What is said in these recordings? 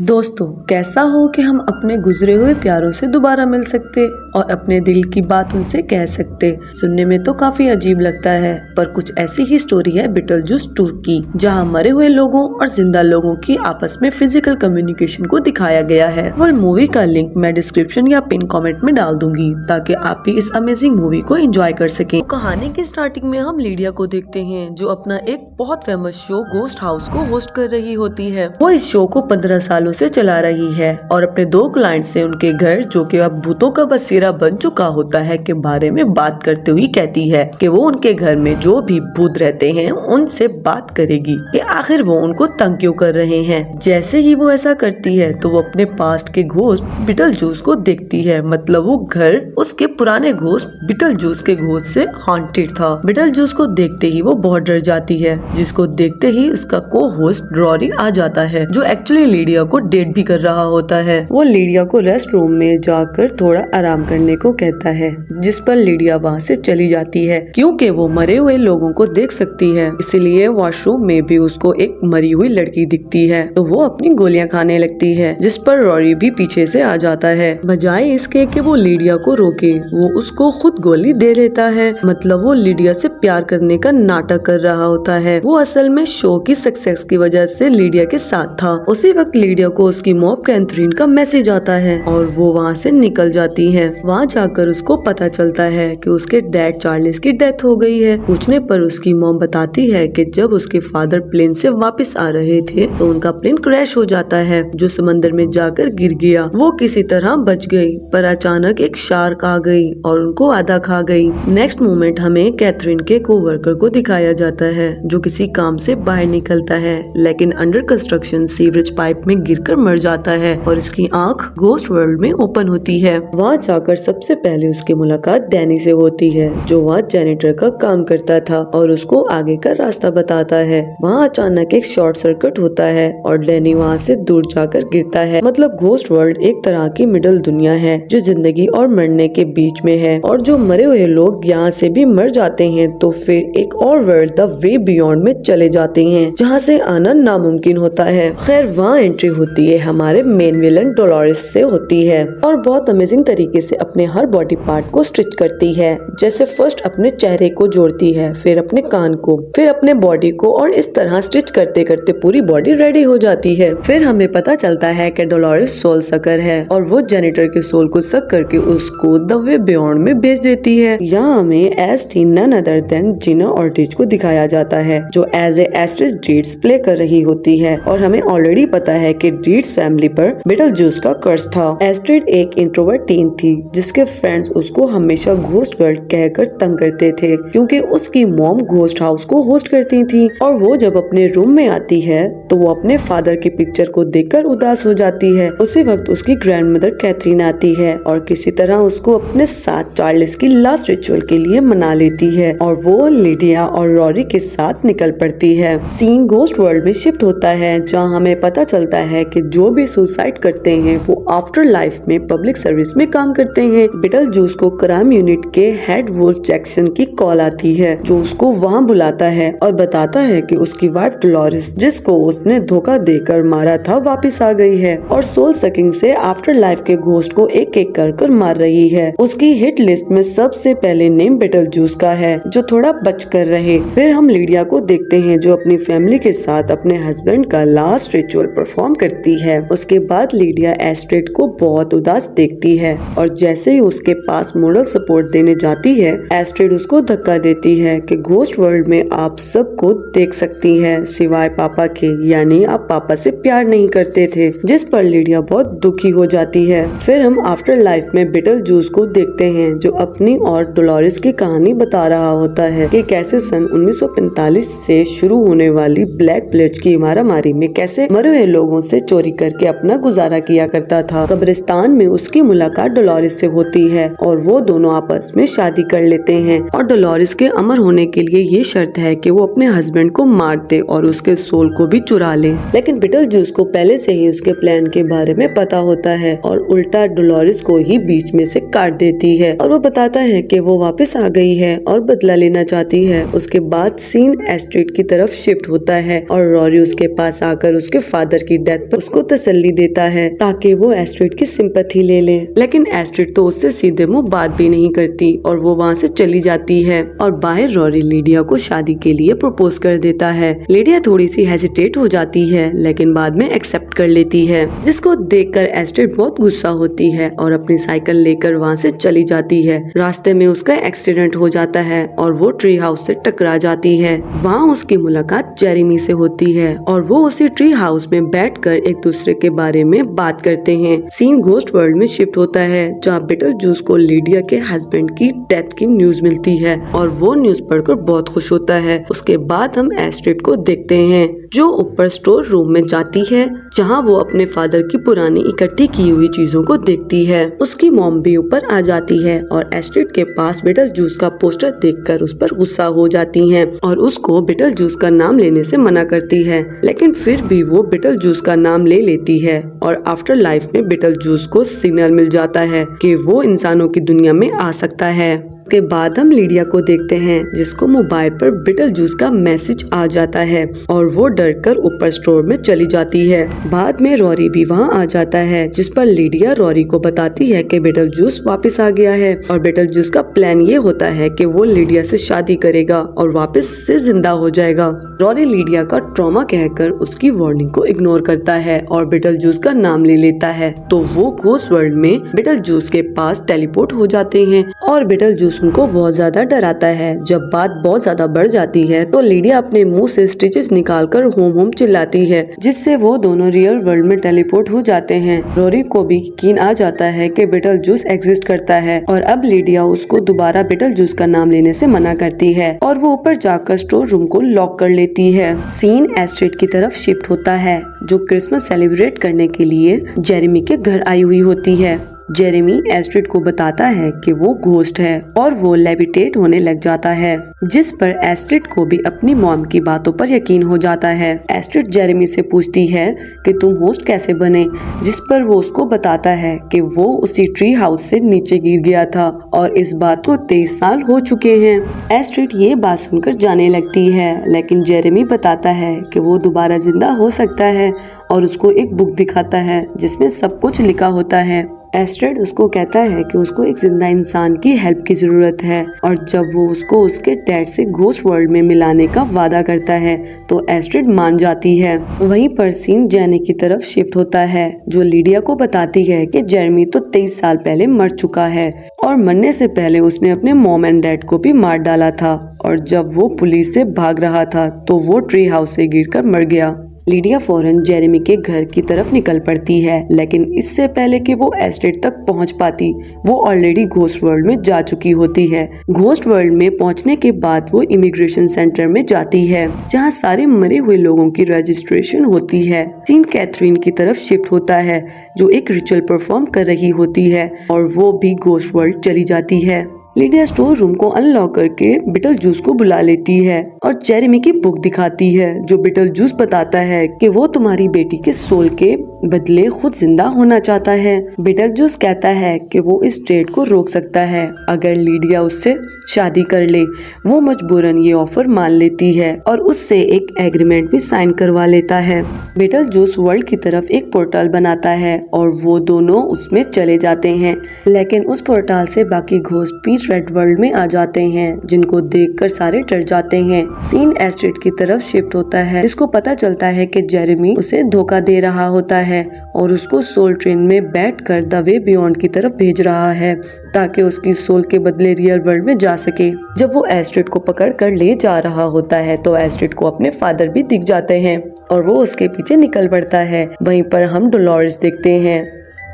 दोस्तों, कैसा हो कि हम अपने गुजरे हुए प्यारों से दोबारा मिल सकते और अपने दिल की बात उनसे कह सकते। सुनने में तो काफी अजीब लगता है, पर कुछ ऐसी ही स्टोरी है बीटलजूस 2 की, जहां मरे हुए लोगों और जिंदा लोगों की आपस में फिजिकल कम्युनिकेशन को दिखाया गया है। और मूवी का लिंक मैं डिस्क्रिप्शन या पिन कमेंट में डाल दूंगी ताकि आप भी इस अमेजिंग मूवी को एंजॉय कर सकें। कहानी की स्टार्टिंग में हम लीडिया को देखते हैं, जो अपना एक बहुत फेमस शो गोस्ट हाउस को होस्ट कर रही होती है। वो इस शो को 15 सालों से चला रही है और अपने 2 क्लाइंट से उनके घर, जो कि अब भूतों का बसेरा बन चुका होता है, के बारे में बात करते हुए कहती है कि वो उनके घर में जो भी भूत रहते हैं उनसे बात करेगी कि आखिर वो उनको तंग क्यों कर रहे हैं। जैसे ही वो ऐसा करती है तो वो अपने पास्ट के घोस्ट बीटलजूस को देखती है। मतलब वो घर उसके पुराने घोस्ट बीटलजूस के घोस्ट से हॉन्टेड था। बीटलजूस को देखते ही वो बहुत डर जाती है, जिसको देखते ही उसका को होस्ट रॉरी आ जाता है, जो एक्चुअली लीडिया को डेट भी कर रहा होता है। वो लीडिया को रेस्ट रूम में जाकर थोड़ा आराम करने को कहता है, जिस पर लीडिया वहाँ से चली जाती है क्योंकि वो मरे हुए लोगों को देख सकती है। इसलिए वॉशरूम में भी उसको एक मरी हुई लड़की दिखती है, तो वो अपनी गोलियां खाने लगती है, जिस पर रॉरी भी पीछे से आ जाता है। बजाय इसके कि वो लीडिया को रोके, वो उसको खुद गोली दे लेता है। मतलब वो लीडिया से प्यार करने का नाटक कर रहा होता है। वो असल में शो की सक्सेस की वजह से लीडिया के साथ था। उसी वक्त लीडिया को उसकी मॉम कैथरीन का मैसेज आता है और वो वहाँ से निकल जाती है। वहाँ जाकर उसको पता चलता है कि उसके डैड चार्ल्स की डेथ हो गई है। पूछने पर उसकी मॉम बताती है कि जब उसके फादर प्लेन से वापस आ रहे थे तो उनका प्लेन क्रैश हो जाता है, जो समंदर में जाकर गिर गया। वो किसी तरह बच गई, पर अचानक एक शार्क आ गई और उनको आधा खा गई। नेक्स्ट मोमेंट हमें कैथरीन के कोवर्कर को दिखाया जाता है, जो किसी काम से बाहर निकलता है, लेकिन अंडर कंस्ट्रक्शन सीवरेज पाइप में गिरकर मर जाता है और इसकी आंख घोस्ट वर्ल्ड में ओपन होती है। वहाँ जाकर सबसे पहले उसकी मुलाकात डैनी से होती है, जो वहाँ जैनिटर का काम करता था और उसको आगे का रास्ता बताता है। वहाँ अचानक एक शॉर्ट सर्किट होता है और डैनी वहाँ से दूर जाकर गिरता है। मतलब घोस्ट वर्ल्ड एक तरह की मिडिल दुनिया है, जो जिंदगी और मरने के बीच में है, और जो मरे हुए लोग यहाँ से भी मर जाते हैं तो फिर एक और वर्ल्ड द वे बियॉन्ड में चले जाते हैं, जहाँ से आना नामुमकिन होता है। खैर वहाँ एंट्री होती है हमारे मेन विलन डोलोरेस से होती है और बहुत अमेजिंग तरीके से अपने हर बॉडी पार्ट को स्टिच करती है। जैसे फर्स्ट अपने चेहरे को जोड़ती है, फिर अपने कान को, फिर अपने बॉडी को, और इस तरह स्टिच करते करते पूरी बॉडी रेडी हो जाती है। फिर हमें पता चलता है कि डोलोरेस सोल सकर है और वो जेनिटर के सोल को सक करके उसको द वे बियॉन्ड में भेज देती है। यहाँ हमें एस टी none other than Jenna Ortega को दिखाया जाता है, जो एज ए एस्ट्रिस डीड्स प्ले कर रही होती है। और हमें ऑलरेडी पता है कि डीड्स फैमिली पर बीटलजूस का कर्ज था। एस्ट्रिड एक इंट्रोवर्ट टीन थी, जिसके फ्रेंड्स उसको हमेशा घोस्ट गर्ल कहकर तंग करते थे, क्योंकि उसकी मॉम घोस्ट हाउस को होस्ट करती थी। और वो जब अपने रूम में आती है तो वो अपने फादर की पिक्चर को देखकर उदास हो जाती है। उसी वक्त उसकी ग्रैंडमदर कैथरीन आती है और किसी तरह उसको अपने साथ चार्ल्स की लास्ट रिचुअल के लिए मना लेती है और वो लीडिया और रॉरी के साथ निकल पड़ती है। सीन घोस्ट वर्ल्ड में शिफ्ट होता है, जहाँ हमें पता चलता है कि जो भी सुसाइड करते हैं वो आफ्टर लाइफ में पब्लिक सर्विस में काम करते हैं। बीटलजूस को क्राइम यूनिट के हेड वुल्फ जैक्सन की कॉल आती है, जो उसको वहाँ बुलाता है और बताता है कि उसकी वाइफ डोलोरेस, जिसको उसने धोखा देकर मारा था, वापस आ गई है और सोल सकिंग से आफ्टर लाइफ के घोस्ट को एक एक कर मार रही है। उसकी हिट लिस्ट में सबसे पहले नेम बीटलजूस का है, जो थोड़ा बच कर रहे। फिर हम लीडिया को देखते हैं, जो अपनी फैमिली के साथ अपने हस्बैंड का लास्ट रिचुअल परफॉर्म करती है। उसके बाद लीडिया एस्ट्रिड को बहुत उदास देखती है और जैसे ही उसके पास मोरल सपोर्ट देने जाती है, एस्ट्रिड उसको धक्का देती है कि घोस्ट वर्ल्ड में आप सबको देख सकती हैं सिवाय पापा के, यानी आप पापा से प्यार नहीं करते थे, जिस पर लीडिया बहुत दुखी हो जाती है। फिर हम आफ्टर लाइफ में बीटलजूस को देखते हैं, जो अपनी और डोलोरेस की कहानी बता रहा होता है कि कैसे सन 1945 से शुरू होने वाली ब्लैक प्लेज की मारामारी में कैसे मरे हुए लोगों से चोरी करके अपना गुजारा किया करता था। कब्रिस्तान में उसकी मुलाकात डोलोरेस से होती है और वो दोनों आपस में शादी कर लेते हैं और डोलोरेस के अमर होने के लिए ये शर्त है कि वो अपने हस्बैंड को मार दे और उसके सोल को भी चुरा ले। लेकिन बीटलजूस को पहले से ही उसके प्लान के बारे में पता होता है और उल्टा डोलोरेस को ही बीच में से काट देती है और वो बताता है कि वो वापस आ गई है और बदला लेना चाहती है। उसके बाद सीन एस्ट्रिड की तरफ शिफ्ट होता है और रॉरी उसके पास आकर उसके फादर की डेथ पर उसको तसल्ली देता है ताकि वो एस्ट्रिड की सिंपैथी ले ले, लेकिन एस्ट्रिड तो उससे सीधे मुंह बात भी नहीं करती और वो वहाँ से चली जाती है। और बाहर रॉरी लीडिया को शादी के लिए प्रपोज कर देता है। लीडिया थोड़ी सी हेजिटेट हो जाती है लेकिन बाद में एक्सेप्ट कर लेती है, जिसको देखकर एस्ट्रिड बहुत गुस्सा होती है और अपनी साइकिल लेकर वहाँ से चली जाती है। रास्ते में उसका एक्सीडेंट हो जाता है और वो ट्री हाउस से टकरा जाती है। वहाँ उसकी मुलाकात जेरेमी से होती है और वो उसी ट्री हाउस में बैठकर एक दूसरे के बारे में बात करते हैं। सीन घोस्ट वर्ल्ड में शिफ्ट होता है जहाँ बीटलजूस को लीडिया के हस्बैंड की डेथ की न्यूज मिलती है और वो न्यूज पढ़कर बहुत खुश होता है। उसके बाद हम एस्ट्रिड को देखते हैं जो ऊपर स्टोर रूम में जाती है जहाँ वो अपने फादर की पुरानी इकट्ठी की हुई चीजों को देखती है। उसकी मॉम भी ऊपर आ जाती है और एस्ट्रिड के पास बीटलजूस का पोस्टर देखकर उस पर गुस्सा हो जाती है और उसको बीटलजूस का नाम लेने से मना करती है, लेकिन फिर भी वो बीटलजूस का नाम ले लेती है और आफ्टर लाइफ में बीटलजूस को सिग्नल मिल जाता है कि वो इंसानों की दुनिया में आ सकता है। उसके बाद हम लीडिया को देखते हैं जिसको मोबाइल पर बीटलजूस का मैसेज आ जाता है और वो डरकर ऊपर स्टोर में चली जाती है। बाद में रॉरी भी वहाँ आ जाता है जिस पर लीडिया रॉरी को बताती है कि बीटलजूस वापस आ गया है और बीटलजूस का प्लान ये होता है कि वो लीडिया से शादी करेगा और वापस से जिंदा हो जाएगा। रॉरी लीडिया का ट्रॉमा कहकर उसकी वार्निंग को इग्नोर करता है और बीटलजूस का नाम ले लेता है, तो वो घोस्ट वर्ल्ड में बीटलजूस के पास टेलीपोर्ट हो जाते हैं और बीटलजूस उनको बहुत ज्यादा डराता है। जब बात बहुत ज्यादा बढ़ जाती है तो लीडिया अपने मुंह से स्टिचेस निकालकर होम होम चिल्लाती है, जिससे वो दोनों रियल वर्ल्ड में टेलीपोर्ट हो जाते हैं। रोरी को भी यकीन आ जाता है कि बीटलजूस एग्जिस्ट करता है और अब लीडिया उसको दोबारा बीटलजूस का नाम लेने से मना करती है और वो ऊपर जाकर स्टोर रूम को लॉक कर लेती है। सीन एस्ट्रिड की तरफ शिफ्ट होता है जो क्रिसमस सेलिब्रेट करने के लिए जेरेमी के घर आई हुई होती है। जेरेमी एस्ट्रिड को बताता है कि वो घोस्ट है और वो लेविटेट होने लग जाता है, जिस पर एस्ट्रिड को भी अपनी मॉम की बातों पर यकीन हो जाता है। एस्ट्रिड जेरेमी से पूछती है कि तुम होस्ट कैसे बने, जिस पर वो उसको बताता है कि वो उसी ट्री हाउस से नीचे गिर गया था और इस बात को 23 साल हो चुके हैं। एस्ट्रिड ये बात सुनकर जाने लगती है, लेकिन जेरेमी बताता है कि वो दोबारा जिंदा हो सकता है और उसको एक बुक दिखाता है जिसमें सब कुछ लिखा होता है। एस्ट्रिड उसको कहता है कि उसको एक जिंदा इंसान की हेल्प की जरूरत है और जब वो उसको उसके डैड से घोस्ट वर्ल्ड में मिलाने का वादा करता है तो एस्ट्रिड मान जाती है। वहीं पर सीन जेनी की तरफ शिफ्ट होता है जो लीडिया को बताती है कि जेरेमी तो 23 साल पहले मर चुका है और मरने से पहले उसने अपने मॉम एंड डैड को भी मार डाला था और जब वो पुलिस से भाग रहा था तो वो ट्री हाउस से गिरकर मर गया। लीडिया फौरन जेरेमी के घर की तरफ निकल पड़ती है, लेकिन इससे पहले कि वो एस्ट्रिड तक पहुंच पाती वो ऑलरेडी घोस्ट वर्ल्ड में जा चुकी होती है। घोस्ट वर्ल्ड में पहुंचने के बाद वो इमिग्रेशन सेंटर में जाती है जहां सारे मरे हुए लोगों की रजिस्ट्रेशन होती है। सीन कैथरीन की तरफ शिफ्ट होता है जो एक रिचुअल परफॉर्म कर रही होती है और वो भी घोस्ट वर्ल्ड चली जाती है। लीडिया स्टोर रूम को अनलॉक करके बीटलजूस को बुला लेती है और जेरेमी की बुक दिखाती है जो बीटलजूस बताता है कि वो तुम्हारी बेटी के सोल के बदले खुद जिंदा होना चाहता है। बीटलजूस कहता है कि वो इस ट्रेड को रोक सकता है अगर लीडिया उससे शादी कर ले। वो मजबूरन ये ऑफर मान लेती है और उससे एक एग्रीमेंट भी साइन करवा लेता है। बीटलजूस वर्ल्ड की तरफ एक पोर्टल बनाता है और वो दोनों उसमें चले जाते हैं, लेकिन उस पोर्टल से बाकी घोस्ट भी रेड वर्ल्ड में आ जाते हैं जिनको देखकर सारे डर जाते हैं। सीन एस्ट्रिड की तरफ शिफ्ट होता है जिसको पता चलता है कि जेरेमी उसे धोखा दे रहा होता है और उसको सोल ट्रेन में बैठकर द वे बियॉन्ड की तरफ भेज रहा है ताकि उसकी सोल के बदले रियल वर्ल्ड में जा सके। जब वो एस्ट्रिड को पकड़ कर ले जा रहा होता है तो एस्ट्रिड को अपने फादर भी दिख जाते हैं और वो उसके पीछे निकल पड़ता है। वहीं पर हम डोलोरेस देखते हैं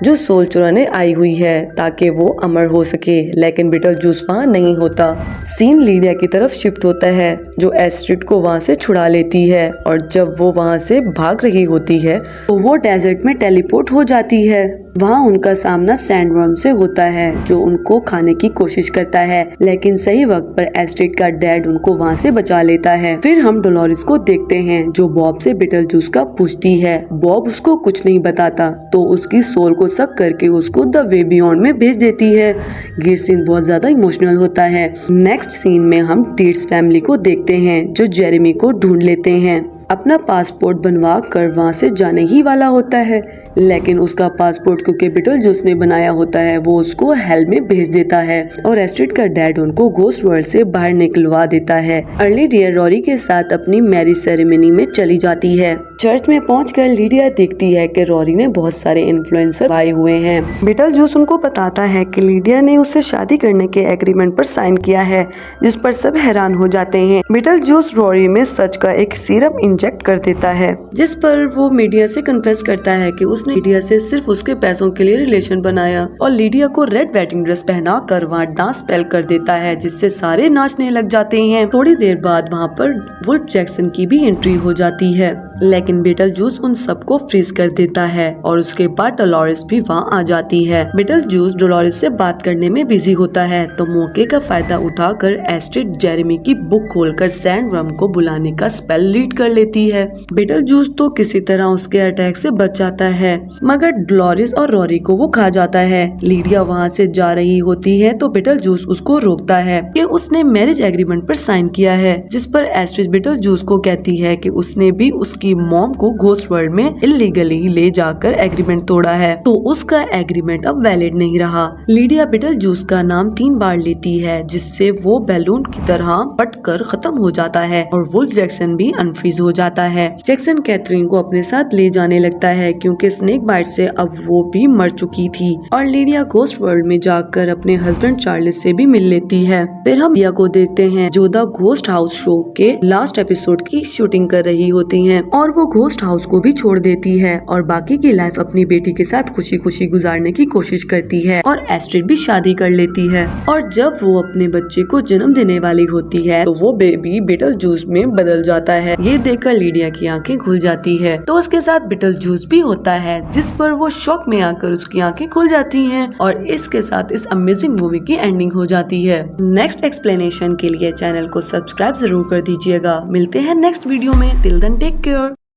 जो सोल चुराने आई हुई है ताकि वो अमर हो सके, लेकिन बीटलजूस वहाँ नहीं होता। सीन लीडिया की तरफ शिफ्ट होता है जो एस्ट्रिड को वहाँ से छुड़ा लेती है और जब वो वहाँ से भाग रही होती है तो वो डेजर्ट में टेलीपोर्ट हो जाती है। वहाँ उनका सामना सैंडवर्म से होता है जो उनको खाने की कोशिश करता है, लेकिन सही वक्त पर एस्ट्रिड का डैड उनको वहाँ से बचा लेता है। फिर हम डोलोरेस को देखते हैं जो बॉब से बीटलजूस का पूछती है। बॉब उसको कुछ नहीं बताता तो उसकी सोल को शक करके उसको द वे बियॉन्ड में भेज देती है। ये सीन बहुत ज्यादा इमोशनल होता है। नेक्स्ट सीन में हम टीट्स फैमिली को देखते हैं जो जेरेमी को ढूंढ लेते हैं। अपना पासपोर्ट बनवा कर वहाँ से जाने ही वाला होता है, लेकिन उसका पासपोर्ट क्योंकि बीटलजूस ने बनाया होता है वो उसको हेल में भेज देता है और एस्ट्रिड का डैड उनको घोस्ट वर्ल्ड से बाहर निकलवा देता है। अर्ली डियर रॉरी के साथ अपनी मैरिज सेरेमनी में चली जाती है। चर्च में पहुंचकर लीडिया देखती है कि रॉरी ने बहुत सारे इन्फ्लुएंसर आए हुए हैं। बीटलजूस उनको बताता है कि लीडिया ने उससे शादी करने के एग्रीमेंट पर साइन किया है, जिस पर सब हैरान हो जाते हैं। बीटलजूस रॉरी में सच का एक सीरम इंजेक्ट कर देता है, जिस पर वो मीडिया से कन्फेस करता है कि उसने लीडिया से सिर्फ उसके पैसों के लिए रिलेशन बनाया और लीडिया को रेड वेडिंग ड्रेस पहना कर वहाँ डांस स्पेल कर देता है, जिससे सारे नाचने लग जाते हैं। थोड़ी देर बाद वहाँ पर वुल्फ जैक्सन की भी एंट्री हो जाती है, लेकिन बीटलजूस उन सबको फ्रीज कर देता है और उसके बाद डोलोरेस भी वहाँ आ जाती है। बीटलजूस डोलोरेस से बात करने में बिजी होता है तो मौके का फायदा उठाकर एस्ट्रिड जेरेमी की बुक खोलकर सैंडवर्म को बुलाने का स्पेल लीड कर लेती है। बीटलजूस तो किसी तरह उसके अटैक से बच जाता है, मगर डोलोरेस और रॉरी को वो खा जाता है। लीडिया वहाँ से जा रही होती है तो बीटलजूस उसको रोकता है कि उसने मैरिज एग्रीमेंट पर साइन किया है, जिस पर एस्ट्रिड बीटलजूस को कहती है कि उसने भी उसकी मॉम को घोस्ट वर्ल्ड में इलीगली ले जाकर एग्रीमेंट तोड़ा है, तो उसका एग्रीमेंट अब वैलिड नहीं रहा। लीडिया बीटलजूस का नाम 3 बार लेती है, जिससे वो बैलून की तरह फटकर खत्म हो जाता है और वुल्फ जैक्सन भी अनफ्रीज हो जाता है। जैक्सन कैथरीन को अपने साथ ले जाने लगता है क्योंकि स्नेक बाइट से अब वो भी मर चुकी थी और लीडिया घोस्ट वर्ल्ड में जाकर अपने हस्बैंड चार्ल्स से भी मिल लेती है। फिर हम लीडिया को देखते हैं जो द घोस्ट हाउस शो के लास्ट एपिसोड की शूटिंग कर रही होती है और वो घोस्ट हाउस को भी छोड़ देती है और बाकी की लाइफ अपनी बेटी के साथ खुशी खुशी गुजारने की कोशिश करती है और एस्ट्रिड भी शादी कर लेती है। और जब वो अपने बच्चे को जन्म देने वाली होती है तो वो बेबी बीटलजूस में बदल जाता है। ये देखकर लीडिया की आंखें खुल जाती है तो उसके साथ बीटलजूस भी होता है, जिस पर वो शॉक में आकर उसकी आंखें खुल जाती हैं और इसके साथ इस अमेजिंग मूवी की एंडिंग हो जाती है। नेक्स्ट एक्सप्लेनेशन के लिए चैनल को सब्सक्राइब जरूर कर दीजिएगा। मिलते हैं नेक्स्ट वीडियो में। Till then take care.